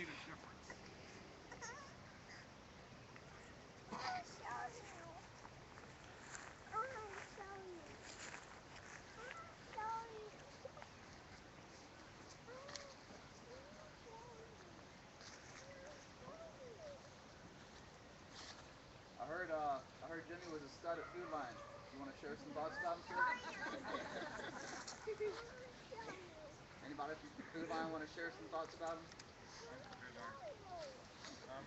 made a difference. I heard Jimmy was a stud at Food Line. You want to share some thoughts about him, sir? Anybody from Food Line want to share some thoughts about him? I'm from Food Line.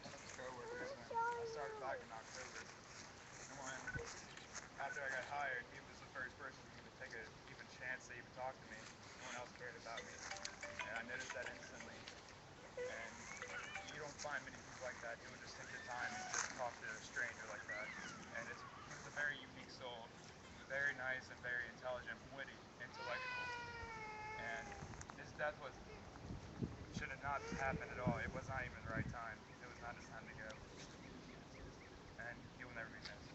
One of his coworkers, and I started back in October. And when after I got hired, he was the first person to even take a even chance to even talk to me. No one else cared about me, and I noticed that instantly. And you don't find many people like that who would just take the time and just talk to a stranger like that. And he was a very unique soul, very nice and very intelligent, witty, intellectual. And his death was should have not happened at all. It was not even the right time. It was not his time to go. And he will never be missed.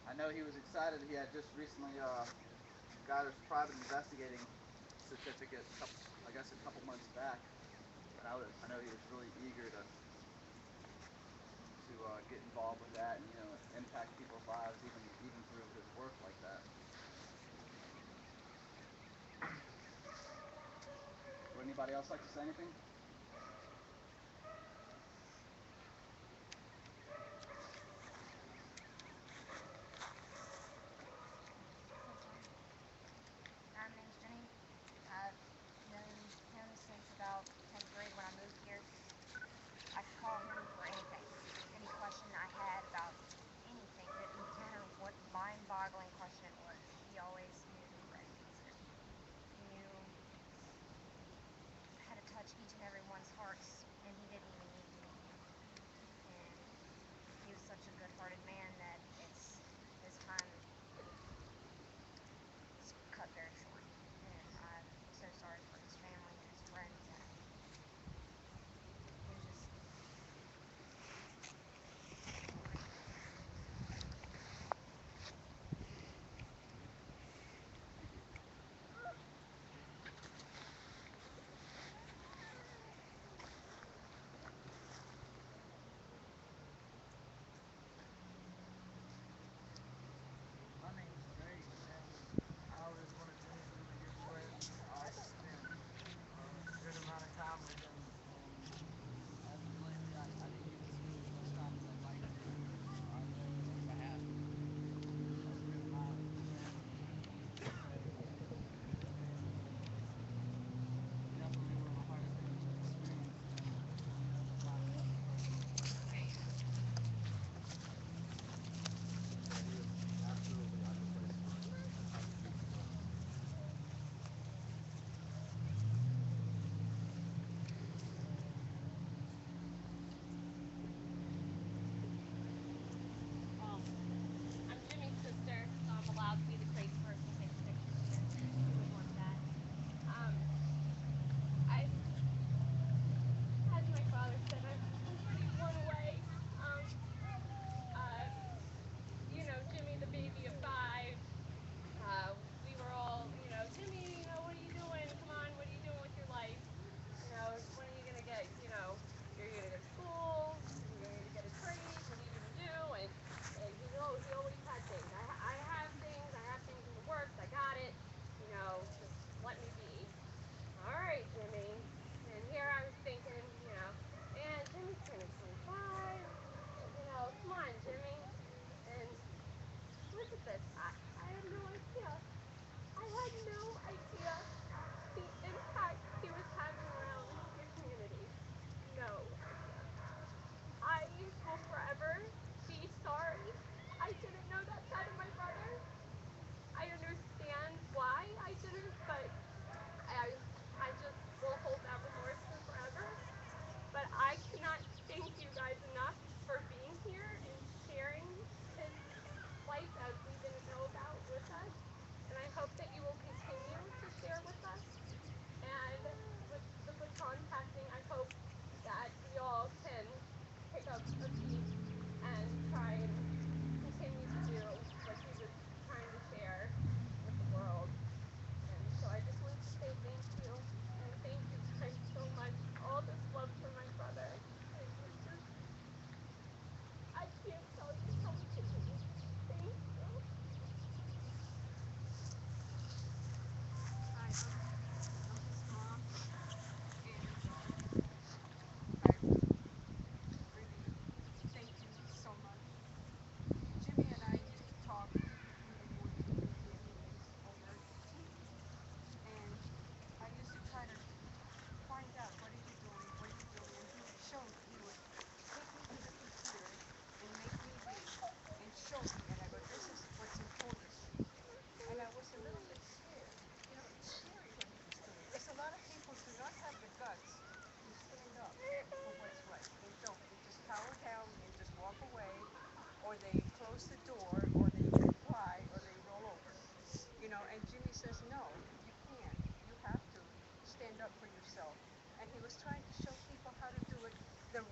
I know he was excited. He had just recently got his private investigating certificate, I guess a couple months back. And I know he was really eager to get involved with that and impact people's lives even through his work like that. Would anybody else like to say anything? My name's Jenny. I've known him since about 10th grade when I moved here. I could call him for anything. Any question I had about anything, didn't matter what mind-boggling question it was. He always knew the right answer. He knew how to touch each and every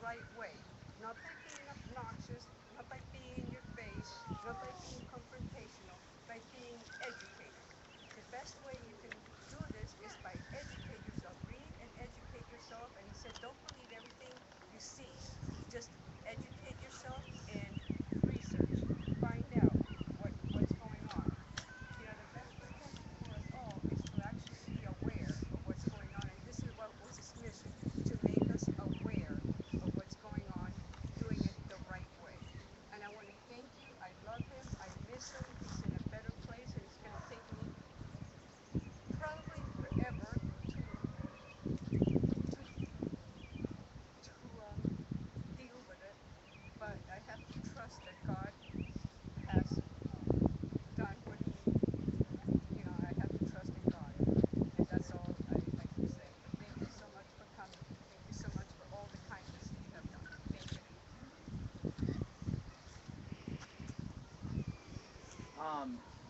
right way. Not by being obnoxious, not by being in your face, not by being confrontational, by being educated. The best way you can do this is by educate yourself. Read and educate yourself. And he said, don't believe everything you see. Just educate yourself and research. Find out what's going on. You know, the best protection for us all is to actually be aware of what's going on. And this is what was his mission, to make us aware of what's going on, doing it the right way. And I want to thank you. I love him. I miss him. He's in a better place, and it's going to take me probably forever to deal with it. But I have to trust that God has done what he, I have to trust in God. And that's all I can say. But thank you so much for coming. Thank you so much for all the kindness you have done. Thank you.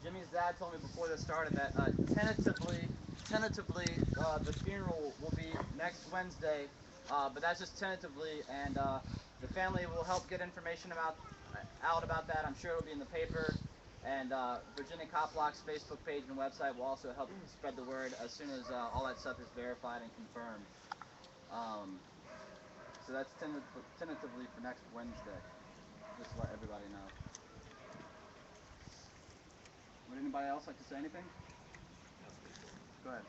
Jimmy's dad told me before this started that tentatively, the funeral will be next Wednesday, but that's just tentatively, and the family will help get information out about that. I'm sure it'll be in the paper, and Virginia Coplock's Facebook page and website will also help spread the word as soon as all that stuff is verified and confirmed. So that's tentatively for next Wednesday. Just to let everybody know. Would anybody else like to say anything? Go ahead.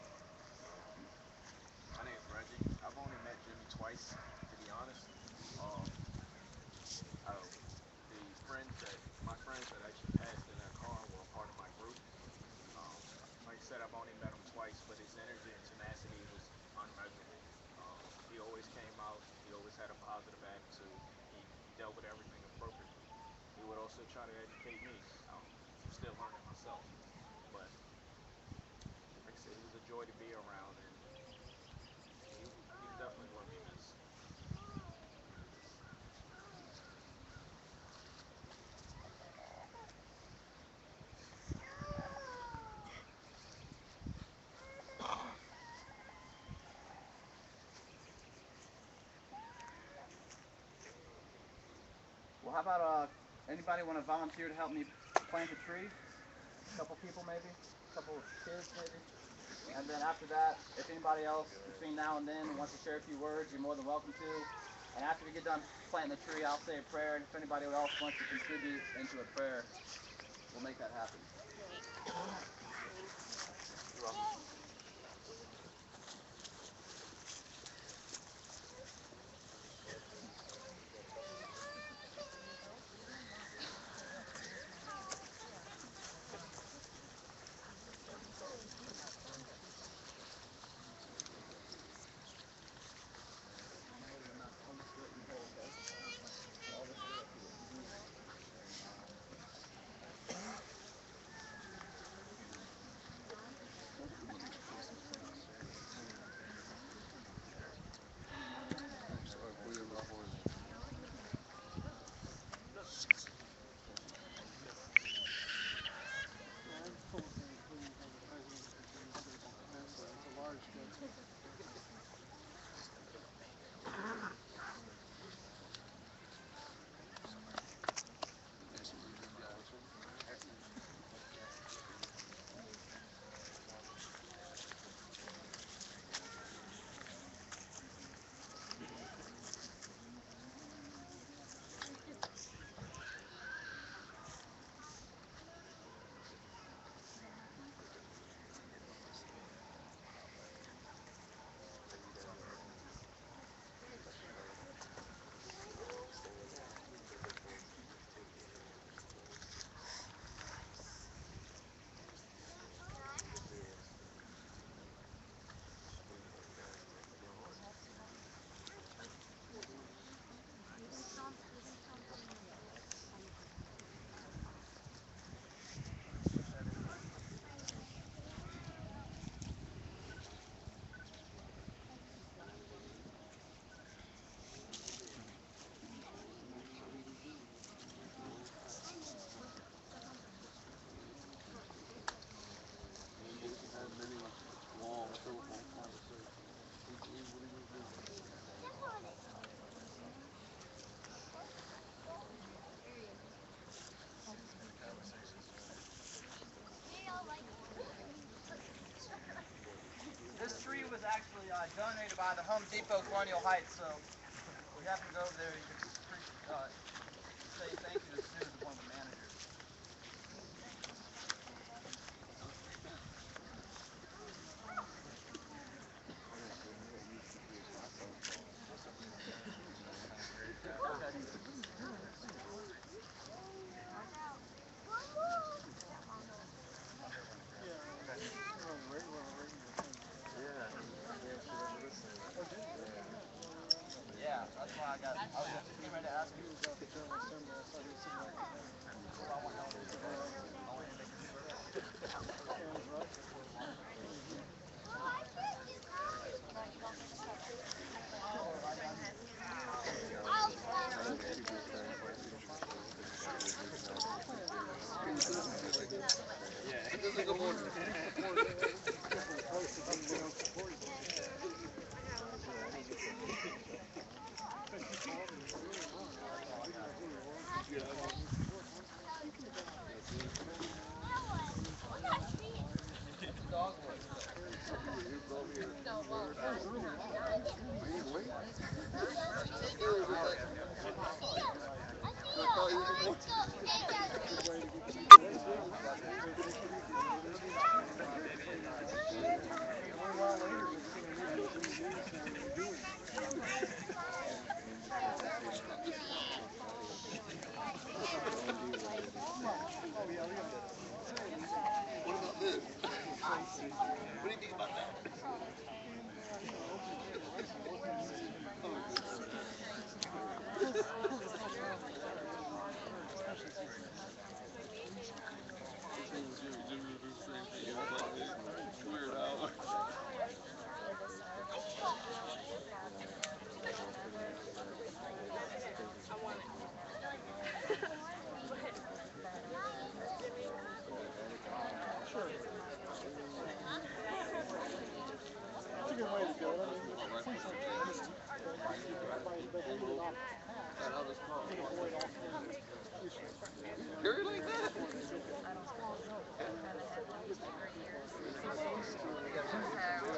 My name is Reggie. I've only met Jimmy twice, to be honest. My friends that actually passed in that car were a part of my group. Um, like I said, I've only met him twice, but his energy and tenacity was unmeasurable. He always came out. He always had a positive attitude. He dealt with everything appropriately. He would also try to educate me. I'm still learning myself, but like I said, he was a joy to be around, and he's definitely going to be missed. Well, how about anybody want to volunteer to help me plant a tree? A couple people maybe, a couple kids maybe. And then after that, if anybody else between now and then wants to share a few words, you're more than welcome to. And after we get done planting the tree, I'll say a prayer. And if anybody else wants to contribute into a prayer, we'll make that happen. You're welcome. donated by the Home Depot Colonial Heights, so if you happen to go over there, you can say thank you to Sue, who's one of the managers. Yeah, that's why I was just getting ready to ask you.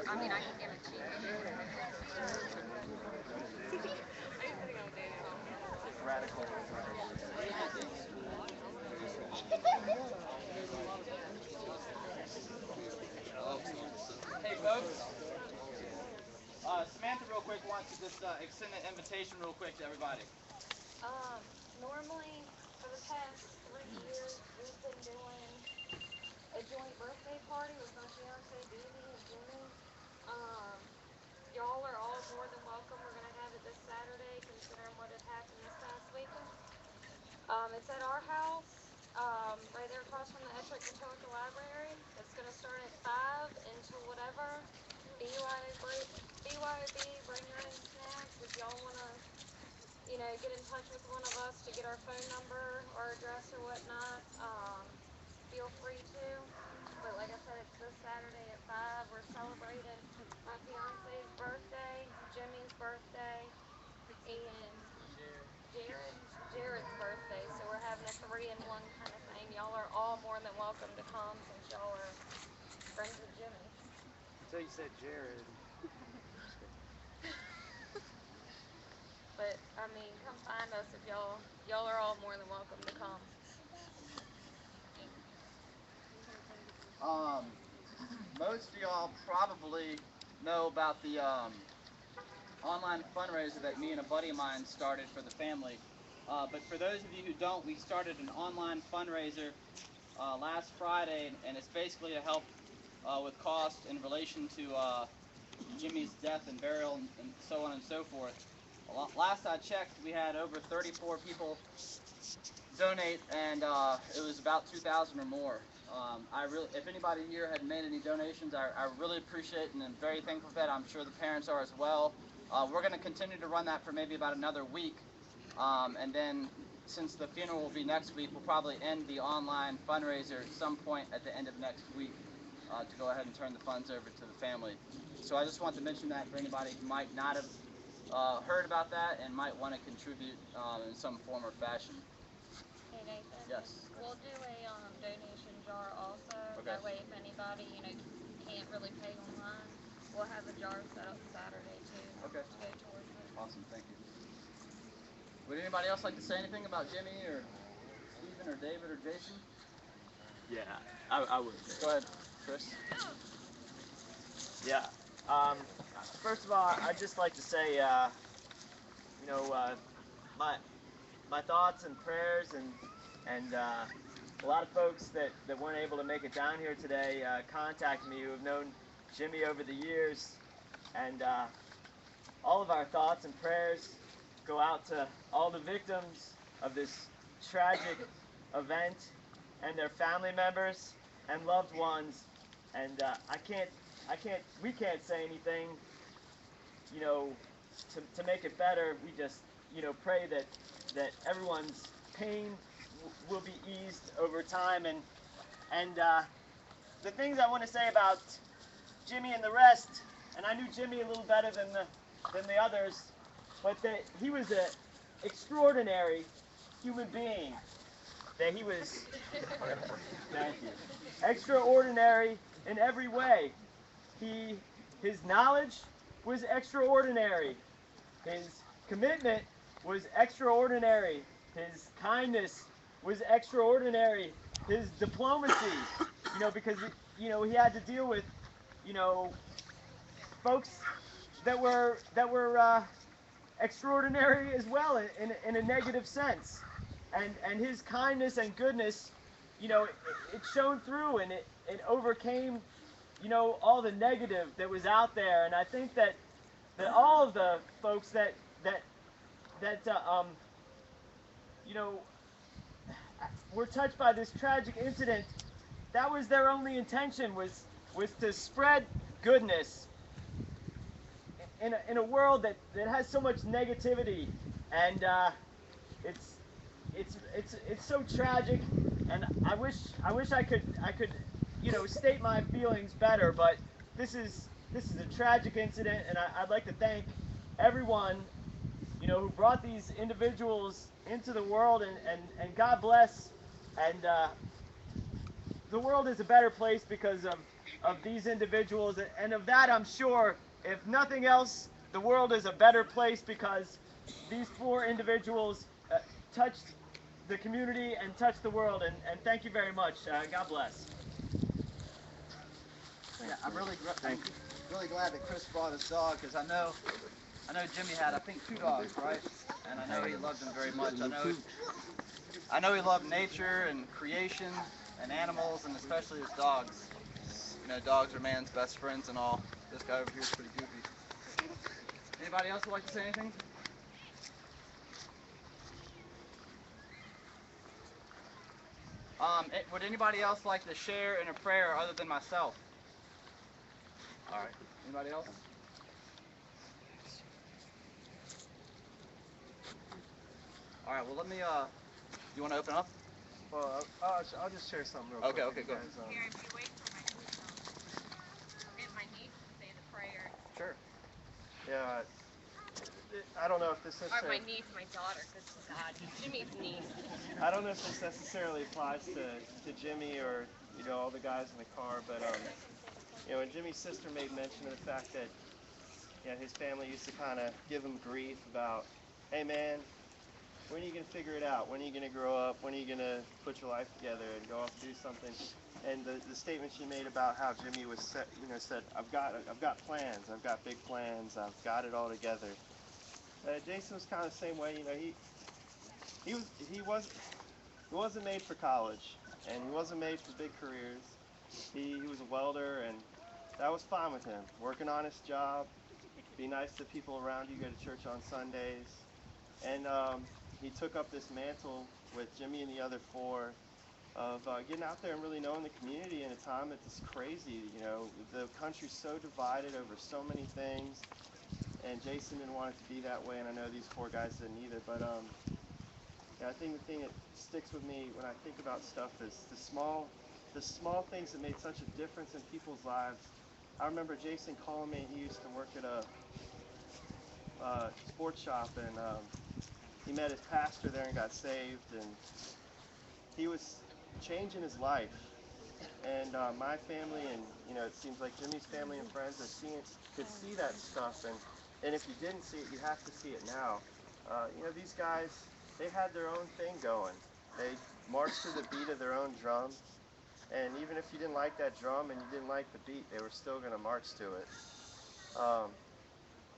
I mean, I can give it to you. Radical. Hey folks, Samantha real quick wants to just extend an invitation real quick to everybody. Normally, for the past 3 years, we've been doing a joint birthday party with my fiance, Dee and Jimmy. Um, y'all are all more than welcome. We're going to have it this Saturday, considering what had happened this past weekend. It's at our house, right there across from the Ettrick Potomac Library. It's going to start at 5 until whatever. BYOB, bring your own snacks. If y'all want to, get in touch with one of us to get our phone number or address or whatnot, feel free to. But like I said, it's this Saturday at 5. We're celebrating my fiance's birthday, Jimmy's birthday, and Jared's birthday. So we're having a 3-in-1 kind of thing. Y'all are all more than welcome to come since y'all are friends with Jimmy. Until you said Jared. But I mean, come find us if y'all are all more than welcome to come. Most of y'all probably know about the online fundraiser that me and a buddy of mine started for the family. But for those of you who don't, we started an online fundraiser last Friday, and it's basically to help with cost in relation to Jimmy's death and burial and so on and so forth. Last I checked, we had over 34 people donate, and it was about 2,000 or more. If anybody here had made any donations, I really appreciate and am very thankful for that. I'm sure the parents are as well. We're going to continue to run that for maybe about another week, and then since the funeral will be next week, we'll probably end the online fundraiser at some point at the end of next week to go ahead and turn the funds over to the family. So I just want to mention that for anybody who might not have heard about that and might want to contribute in some form or fashion. Hey Nathan. Yes. We'll do a donation jar also. Okay. That way, if anybody can't really pay online, we'll have a jar set up Saturday too Okay. to go towards it. Awesome, thank you. Would anybody else like to say anything about Jimmy or Stephen or David or Jason? Yeah, I would. Go ahead, Chris. Yeah. First of all, I'd just like to say, my thoughts and prayers and a lot of folks that weren't able to make it down here today contacted me who have known Jimmy over the years, and all of our thoughts and prayers go out to all the victims of this tragic event and their family members and loved ones. And we can't say anything, to make it better. We just, pray that everyone's pain will be eased over time. And the things I want to say about Jimmy and the rest, and I knew Jimmy a little better than the others, but that he was an extraordinary human being. That he was, thank you, extraordinary in every way. His knowledge was extraordinary. His commitment was extraordinary. His kindness was extraordinary. His diplomacy, because he had to deal with, folks that were extraordinary as well in a negative sense. And his kindness and goodness, it shone through, and it overcame, all the negative that was out there. And I think that all of the folks that were touched by this tragic incident, that was their only intention, was to spread goodness in a world that has so much negativity. And it's so tragic, and I wish I could state my feelings better, but this is a tragic incident, and I'd like to thank everyone who brought these individuals into the world, and God bless. And the world is a better place because of these individuals, and of that I'm sure, if nothing else, the world is a better place because these 4 individuals touched the community and touched the world. And thank you very much. God bless. Yeah, I'm really glad that Chris brought his dog, because I know Jimmy had, I think, 2 dogs, right? And I know he loved them very much. I know he loved nature and creation and animals, and especially his dogs. Dogs are man's best friends and all. This guy over here is pretty goofy. Anybody else would like to say anything? Would anybody else like to share in a prayer other than myself? All right. Anybody else? All right. Well, let me. You want to open up? Well, I'll just share something real quick. Okay, go. Here, if you wait for my get my niece to say the prayer. Sure. Yeah. I don't know if this Or necessarily. my niece, my daughter, good God, Jimmy's niece. I don't know if this necessarily applies to Jimmy or all the guys in the car, but when Jimmy's sister made mention of the fact that his family used to kind of give him grief about, hey man, when are you gonna figure it out? When are you gonna grow up? When are you gonna put your life together and go off and do something? And the statement she made about how Jimmy was said, I've got plans. I've got big plans. I've got it all together. Jason was kind of the same way. He wasn't made for college, and he wasn't made for big careers. He was a welder, and that was fine with him. Work an honest job, be nice to people around you, go to church on Sundays. And he took up this mantle with Jimmy and the other 4 of getting out there and really knowing the community in a time that's crazy. The country's so divided over so many things, and Jason didn't want it to be that way, and I know these 4 guys didn't either. But I think the thing that sticks with me when I think about stuff is the small things that made such a difference in people's lives. I remember Jason calling me. He used to work at a sports shop, and he met his pastor there and got saved, and he was changing his life. And my family and it seems like Jimmy's family and friends could see that stuff, and if you didn't see it, you have to see it now. These guys, they had their own thing going. They marched to the beat of their own drum, and even if you didn't like that drum and you didn't like the beat, they were still going to march to it. Um,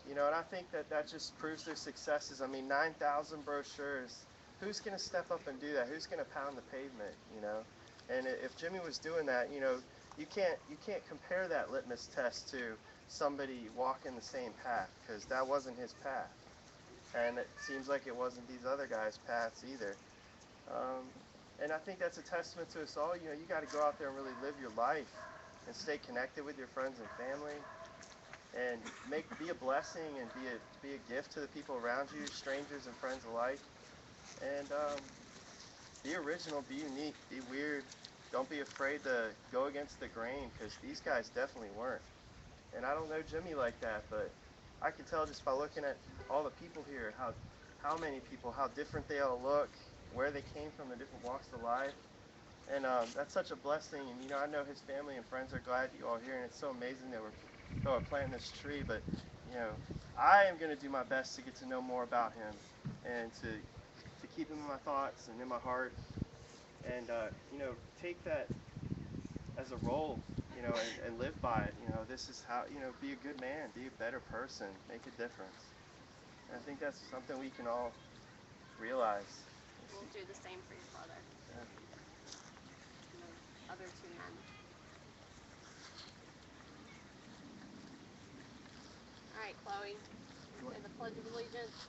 and I think that just proves their successes. I mean, 9,000 brochures. Who's going to step up and do that? Who's going to pound the pavement? And if Jimmy was doing that, you can't compare that litmus test to somebody walking the same path, because that wasn't his path, and it seems like it wasn't these other guys' paths either. Um, and I think that's a testament to us all. You got to go out there and really live your life and stay connected with your friends and family, and be a blessing and be a gift to the people around you, strangers and friends alike. And be original, be unique, be weird. Don't be afraid to go against the grain, because these guys definitely weren't. And I don't know Jimmy like that, but I can tell just by looking at all the people here, how many people, how different they all look, where they came from, the different walks of life. And that's such a blessing. And I know his family and friends are glad you all here, and it's so amazing that we're planting this tree. But I am going to do my best to get to know more about him, and to keep him in my thoughts and in my heart, and take that as a role, and live by it. This is how, be a good man, be a better person, make a difference. And I think that's something we can all realize. We'll do the same for your brother. Yeah. And the other two men. All right, Chloe. Say the Pledge of Allegiance.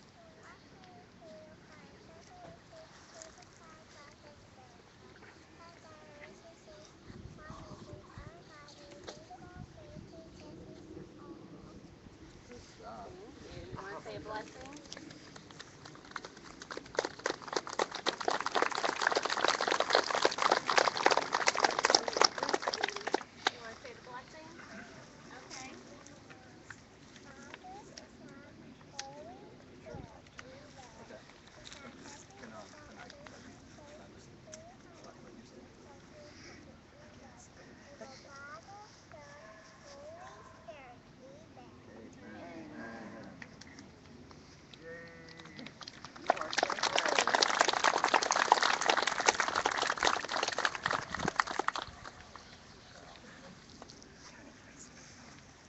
You want to say a blessing? You want to say the blessing? Okay.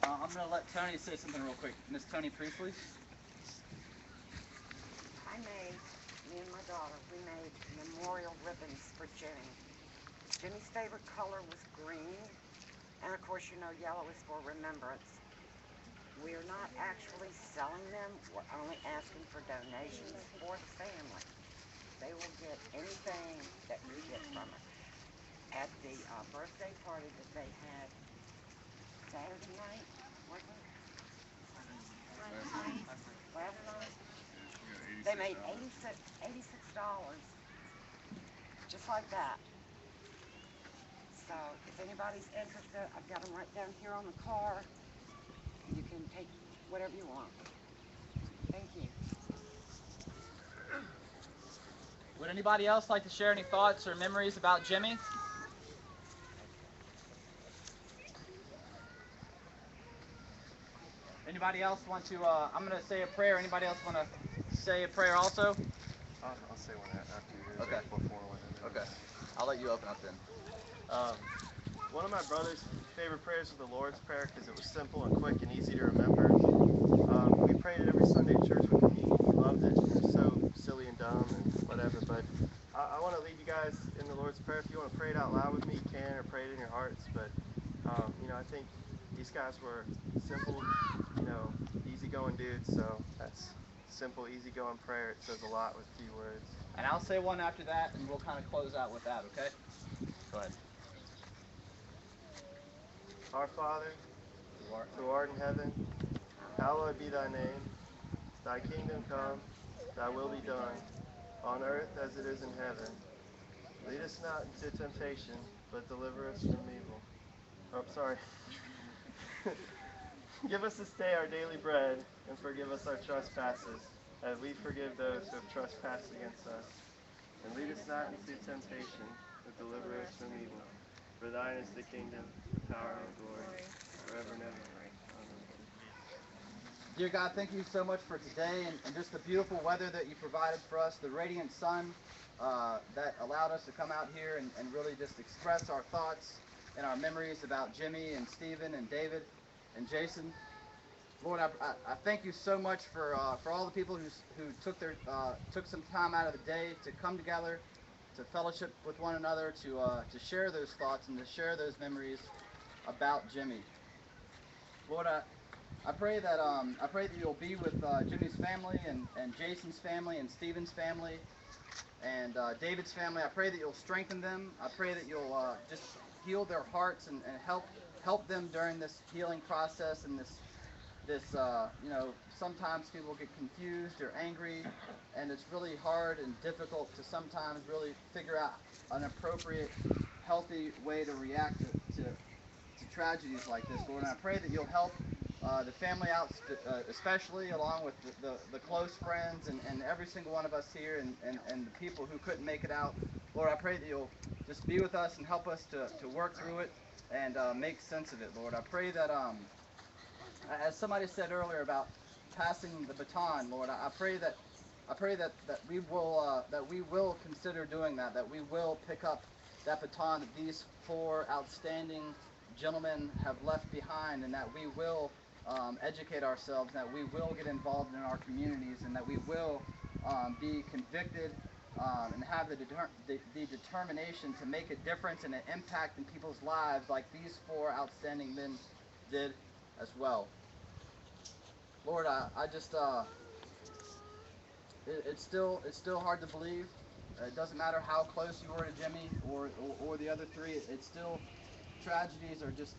I'm going to let Tony say something real quick. Miss Tony Priestley. Me and my daughter, we made memorial ribbons for Jimmy. Jimmy's favorite color was green, and of course yellow is for remembrance. We are not actually selling them, we're only asking for donations for the family. They will get anything that we get from it. At the birthday party that they had Saturday night, wasn't it? Last night? They made $86, just like that. So if anybody's interested, I've got them right down here on the car. You can take whatever you want. Thank you. Would anybody else like to share any thoughts or memories about Jimmy? Anybody else want to, I'm going to say a prayer. Anybody else want to say a prayer also? I'll say one after you. Okay. Before one. Okay. I'll let you open up then. One of my brother's favorite prayers was the Lord's Prayer, because it was simple and quick and easy to remember. We prayed it every Sunday at church with me. We loved it. It was so silly and dumb and whatever. But I want to lead you guys in the Lord's Prayer. If you want to pray it out loud with me, you can, or pray it in your hearts. But I think these guys were simple, easygoing dudes. So that's simple, easygoing prayer. It says a lot with few words. And I'll say one after that, and we'll kind of close out with that, okay? Go ahead. Our Father, who art in heaven, hallowed be thy name. Thy kingdom come, thy will be done, on earth as it is in heaven. Lead us not into temptation, but deliver us from evil. Oh, sorry. Give us this day our daily bread, and forgive us our trespasses, as we forgive those who have trespassed against us. And lead us not into temptation, but deliver us from evil. For thine is the kingdom, the power, and glory, forever and ever. Amen. Dear God, thank you so much for today and just the beautiful weather that you provided for us, the radiant sun that allowed us to come out here and really just express our thoughts and our memories about Jimmy and Stephen and David and Jason. Lord, I thank you so much for all the people who took some time out of the day to come together, to fellowship with one another, to share those thoughts and to share those memories about Jimmy. Lord, I pray that you'll be with Jimmy's family and Jason's family and Stephen's family and David's family. I pray that you'll strengthen them. I pray that you'll just heal their hearts and help them during this healing process and this sometimes people get confused or angry, and it's really hard and difficult to sometimes really figure out an appropriate, healthy way to react to tragedies like this, Lord. And I pray that you'll help the family out, especially along with the close friends and every single one of us here and the people who couldn't make it out. Lord, I pray that you'll just be with us and help us to work through it and make sense of it, Lord. I pray that, as somebody said earlier about passing the baton, Lord, I pray that we will consider doing that we will pick up that baton that these four outstanding gentlemen have left behind, and that we will educate ourselves, that we will get involved in our communities, and that we will be convicted and have the determination to make a difference and an impact in people's lives like these four outstanding men did as well. Lord, I just it's still hard to believe. It doesn't matter how close you were to Jimmy or the other three. It's still, tragedies are just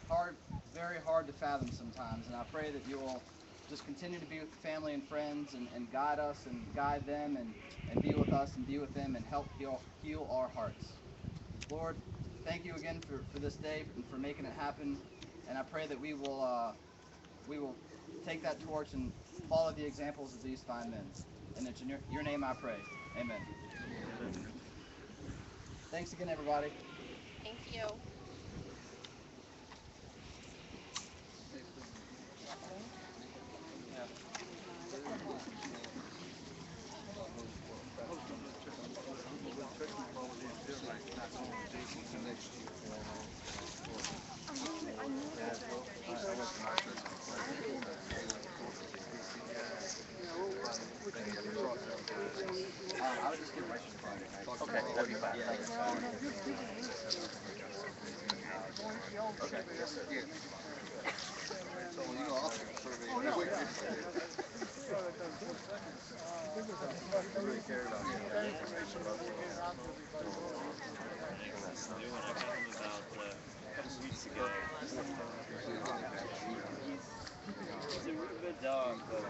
hard, very hard to fathom sometimes. And I pray that you will just continue to be with the family and friends and guide us and guide them and be with us and be with them and help heal our hearts. Lord, thank you again for this day and for making it happen. And I pray that we will take that torch and follow the examples of these fine men. And it's in your name I pray. Amen. Amen. Thanks again, everybody. Thank you. I would just get right to the project. Okay, that'd be fine. Yeah, okay. Yes, sir. Yeah. So you go off the survey. Oh, no. Really care about He's a really good dog, but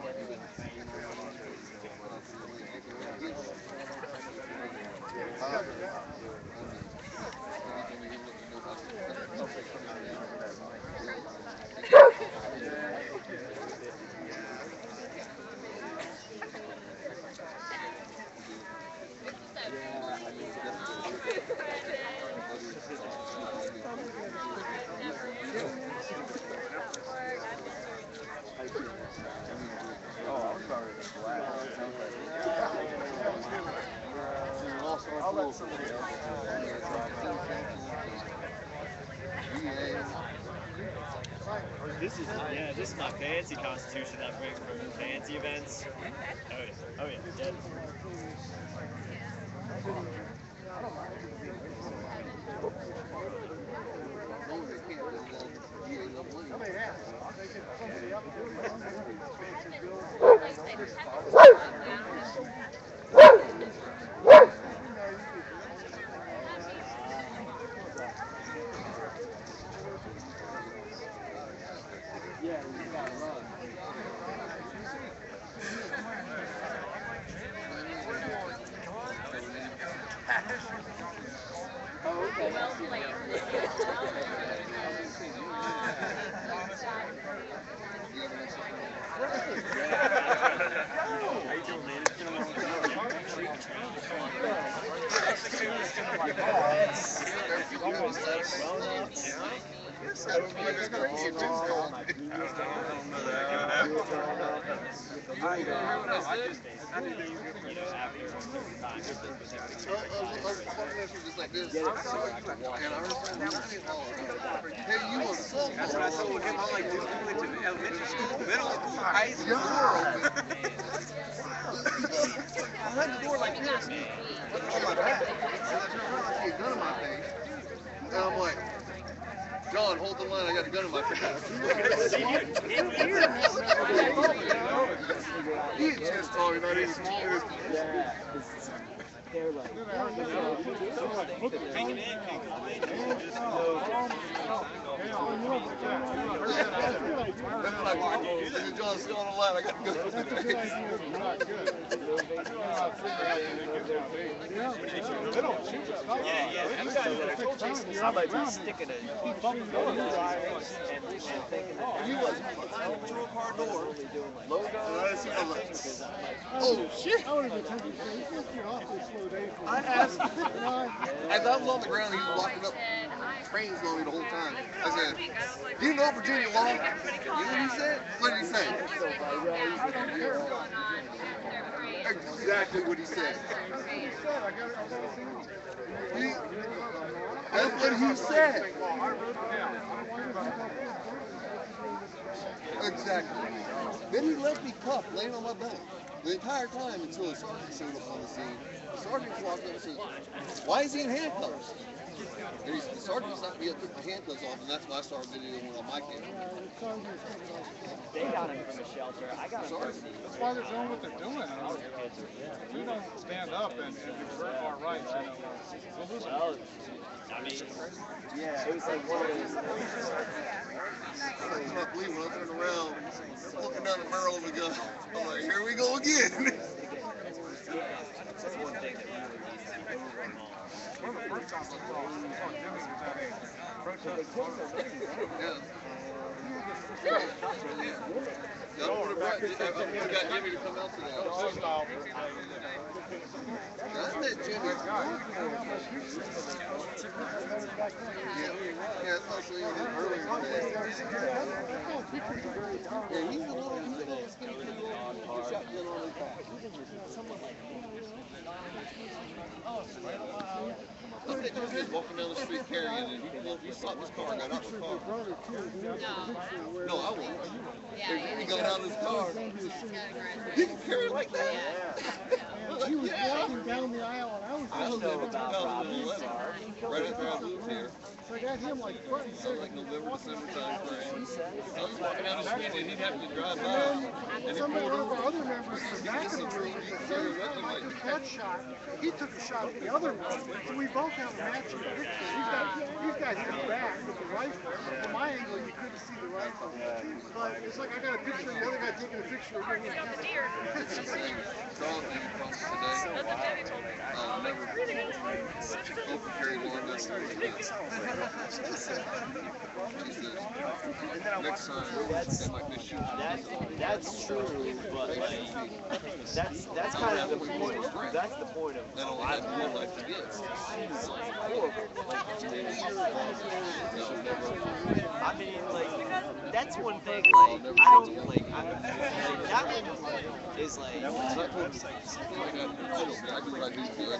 I'll let somebody else. This is my fancy constitution that I bring from fancy events. Oh yeah. That's what I told him. I'm like, dude, we went to elementary school, middle school, high school. I had the door like this on my back. And I turned around, I see a gun in my face. And I'm like, John, hold the line, I got a gun in my face. He had just told me that he was They're like, Hanging in, John's still on the line, I got to I might be sticking a He was behind the patrol car door. Oh shit! I asked as I was on the ground, he was walking up trains on me the whole time. I said, "Do you know Virginia law?" You know what he said? What did he say? Exactly what he said. That's what he said. Exactly. Then he left me cuffed, laying on my back. The entire time until the sergeant showed up on the scene. The sergeant walked up and said, "Why is he in handcuffs?" And the sergeant's not me, I took my handcuffs off, and that's why I started videoing one on my camera. They got him from a shelter. I got him from That's why they're doing what they're doing. If we don't stand up and preserve our rights, we'll lose well, I mean, yeah, it was like one of those. I couldn't believe when I turned around, looking down the barrel of the gun. I'm like, here we go again. That's one thing that really needs to be going on. One of the first times I saw Jimmy was at a protest. Yeah. I got Jimmy to come out today. I met Jimmy. Yeah, I saw you earlier today. Yeah, he's a little skinny little shotgun on his back. I met Jimmy walking down the street carrying it. He stopped his car and got out of the car. No, I won't. He got out of his car. He can carry it like that? He was walking down the aisle and I was there in 2011, right after I moved here. So I got him like front and So center. like November, December time frame. I was walking down the street and he'd have to drive by. And Some he of pulled our over. other members in the back of the room, I took that shot, he took a shot at the other one, so we both have a matching picture. He's got his back with the rifle. From my angle, you couldn't see the rifle. But it's like I got a picture of the other guy taking a picture of me. I'll never carry long distance. Next time, that might be shooting. That's true, but like that's kind of the point. That's the point of. I don't have real life to get. I mean, like that's one thing. Like I don't like. That one is like. I can write these two. I